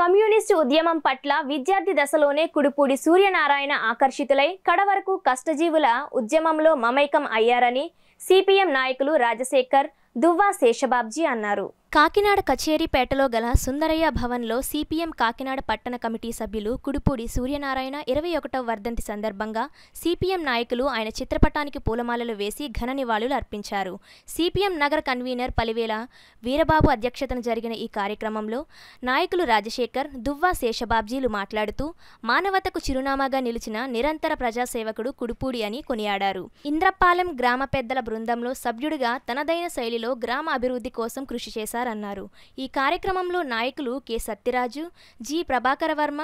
Communist ఉద్యమం పట్ల విద్యార్థి దశలోనే కుడుపూడి సూర్యనారాయణ ఆకర్షితులై కడవరకు కష్టజీవుల ఉద్యమంలో మమైకం అయ్యారని సిపిఎం నాయకులు రాజశేఖర్, దువ్వా శేషబాబ్జీ అన్నారు. కాకినాడ కచేరీపేటలో గల సుందరయ్య భవన్లో సిపిఎం కాకినాడ పట్టణ కమిటీ సభ్యులు కుడుపూడి సూర్యనారాయణ 21వ వర్ధంతి సందర్భంగా సిపిఎం నాయకులు ఆయన చిత్రపటానికి పూలమాలలు వేసి ఘన నివాళులు అర్పించారు. సిపిఎం నగర కన్వీనర్ పలివేల వీరబాబు అధ్యక్షతన జరిగిన ఈ కార్యక్రమంలో నాయకులు రాజశేఖర్, దువ్వా శేషబాబ్జీలు మాట్లాడుతూ మానవతకు చిరునామాగా నిలిచిన నిరంతర ప్రజాసేవకుడు కుడుపూడి అని కొనియాడారు. ఇంద్రపాలెం గ్రామ పెద్దల బృందంలో సభ్యుడిగా తనదైన శైలిలో గ్రామ అభివృద్ధి కోసం కృషి చేశారు అన్నారు. ఈ కార్యక్రమంలో నాయకులు కె సత్యరాజు, జి ప్రభాకర వర్మ,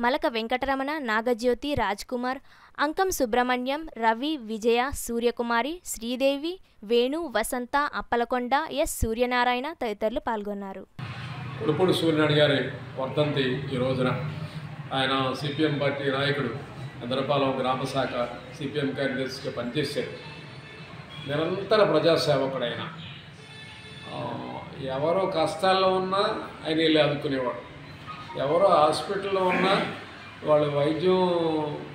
మలక వెంకటరమణ, నాగజ్యోతి, రాజ్ కుమార్, అంకం సుబ్రహ్మణ్యం, రవి, విజయ, సూర్యకుమారి, శ్రీదేవి, వేణు, వసంత, అప్పలకొండ, ఎస్ సూర్యనారాయణ తదితరులు పాల్గొన్నారు. కుడుపూడి సూర్యనారాయణ గారి వర్ధంతి ఈ రోజున ఆయన సిపిఎం పార్టీ నాయకుడు, ఇంద్రపాలెం గ్రామ శాఖ సిపిఎం కార్యదర్శిగా పనిచేశారు. నిరంతర ప్రజాసేవకుడైన, ఎవరో కష్టాల్లో ఉన్నా ఆయన వెళ్ళి ఆదుకునేవాడు. ఎవరో హాస్పిటల్లో ఉన్నా వాళ్ళు వైద్యం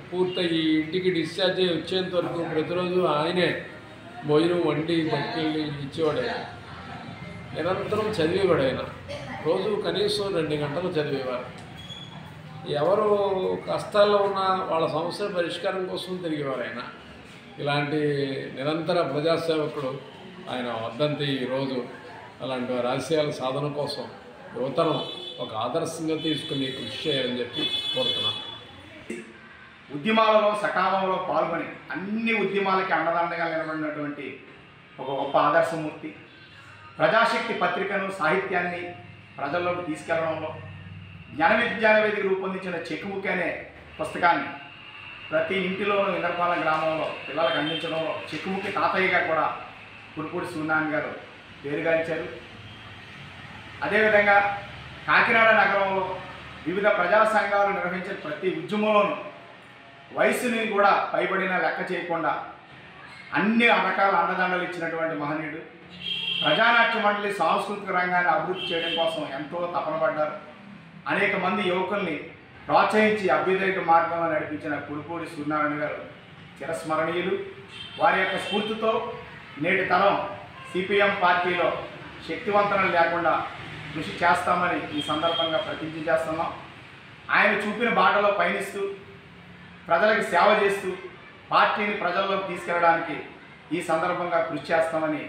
పూర్తయి ఇంటికి డిశ్చార్జ్ అయ్యి వచ్చేంత వరకు ప్రతిరోజు ఆయనే భోజనం వండి పట్టుకెళ్ళి ఇచ్చేవాడు. నిరంతరం చదివేవాడు. ఆయన రోజు కనీసం 2 గంటలు చదివేవారు. ఎవరు కష్టాల్లో ఉన్నా వాళ్ళ సమస్యల పరిష్కారం కోసం తిరిగేవారు ఆయన. ఇలాంటి నిరంతర ప్రజాసేవకుడు ఆయన వర్ధంతి ఈరోజు అలాంటి రాజకీయాల సాధన కోసం యువతరం ఒక ఆదర్శంగా తీసుకుని కృషి చేయాలని చెప్పి కోరుతున్నాను. ఉద్యమాలలో సకాలంలో పాల్గొని అన్ని ఉద్యమాలకి అండదండగా నిలబడినటువంటి ఒక గొప్ప ఆదర్శమూర్తి. ప్రజాశక్తి పత్రికను, సాహిత్యాన్ని ప్రజల్లోకి తీసుకెళ్లడంలో జ్ఞాన విజ్ఞాన వేదిక రూపొందించిన చెక్కుబుక్ అనే పుస్తకాన్ని ప్రతి ఇంటిలోనూ ఇంద్రపాలెం గ్రామంలో పిల్లలకు అందించడంలో చెక్కుబుక్ తాతయ్యగా కూడా కుడుపూడి సూర్యనారాయణ గారు పేరుగాంచారు. అదేవిధంగా కాకినాడ నగరంలో వివిధ ప్రజా సంఘాలు నిర్వహించిన ప్రతి ఉద్యమంలోనూ వయసుని కూడా పైబడిన లెక్క చేయకుండా అన్ని రకాల అండదండలు ఇచ్చినటువంటి మహనీయుడు. ప్రజానాట్య మండలి సాంస్కృతిక రంగాన్ని అభివృద్ధి చేయడం కోసం ఎంతో తపన పడ్డారు. అనేక మంది యువకుల్ని ప్రోత్సహించి అభ్యుదయ మార్గంలో నడిపించిన కుడుపూడి సూర్యనారాయణ గారు చిరస్మరణీయులు. వారి యొక్క స్ఫూర్తితో నేటి తరం సిపిఎం పార్టీలో శక్తివంతనం లేకుండా కృషి చేస్తామని ఈ సందర్భంగా ప్రతిజ్ఞ చేస్తున్నాం. ఆయన చూపిన బాటలో పయనిస్తూ ప్రజలకు సేవ చేస్తూ పార్టీని ప్రజల్లోకి తీసుకెళ్ళడానికి ఈ సందర్భంగా కృషి చేస్తామని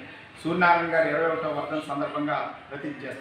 సూర్యనారాయణ గారి 21వ వర్ధంతి సందర్భంగా ప్రతిజ్ఞ చేస్తున్నాం.